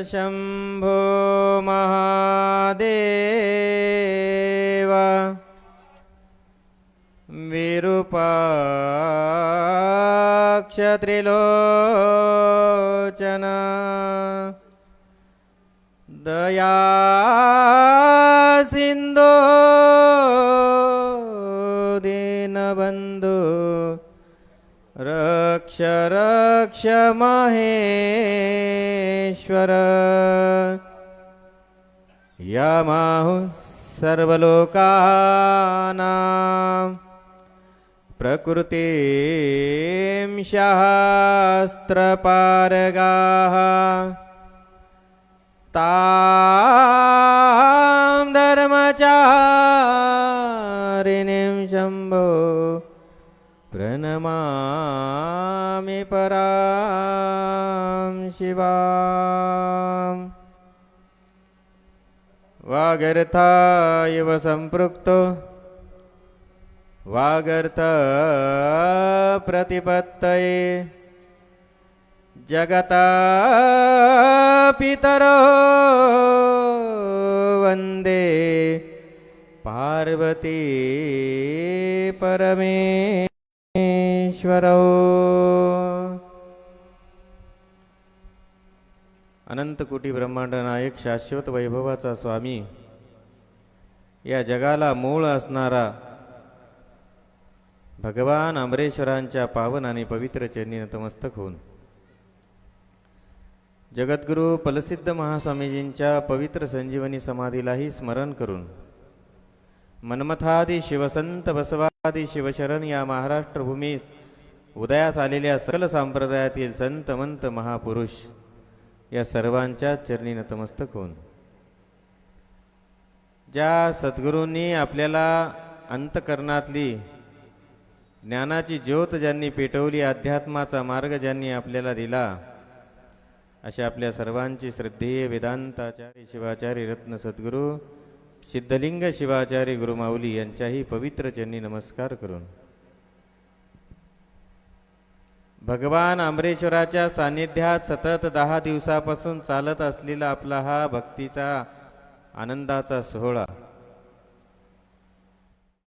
शंभो महादेव विरूपाक्ष त्रिलोचन दया सिंधो दीनबंधु रक्ष रक्ष महेश्वर यमाहु सर्वलोकानां प्रकृतिं शास्त्रपारगाः तां धर्मचारिणीं शम्भो प्रणमामि परां शिवाम्। वागर्था संपृक्तो वागर्थ प्रतिपत्तये जगता पितरो वंदे पार्वती परमेश्वरो। अनंत कोटी ब्रह्मांड नायक शाश्वत वैभवाचा स्वामी या जगाला मूळ असणारा भगवान अमरेश्वरांच्या पावन आणि पवित्र चरणी नतमस्तक होऊन जगद्गुरु फलसिद्ध महास्वामीजींच्या पवित्र संजीवनी समाधीलाही स्मरण करून मन्मथादी शिवसंत बसवादी शिवशरण या महाराष्ट्र भूमीस उदयास आलेल्या सकल संप्रदायातील संत मंत महापुरुष या सर्वांच्या चरणी नतमस्तक होऊन ज्या सद्गुरूंनी आपल्याला अंतकरणातली ज्ञानाची ज्योत ज्यांनी पेटवली, अध्यात्माचा मार्ग ज्यांनी आपल्याला दिला, अशा आपल्या सर्वांची श्रद्धेय वेदांताचार्य शिवाचार्य रत्न सद्गुरू सिद्धलिंग शिवाचार्य गुरुमाऊली यांच्याही पवित्र चरणी नमस्कार करून भगवान अमरेश्वराच्या सान्निध्यात सतत 10 दिवसापासून चालत असलेला आपला हा भक्तीचा आनंदाचा सोहळा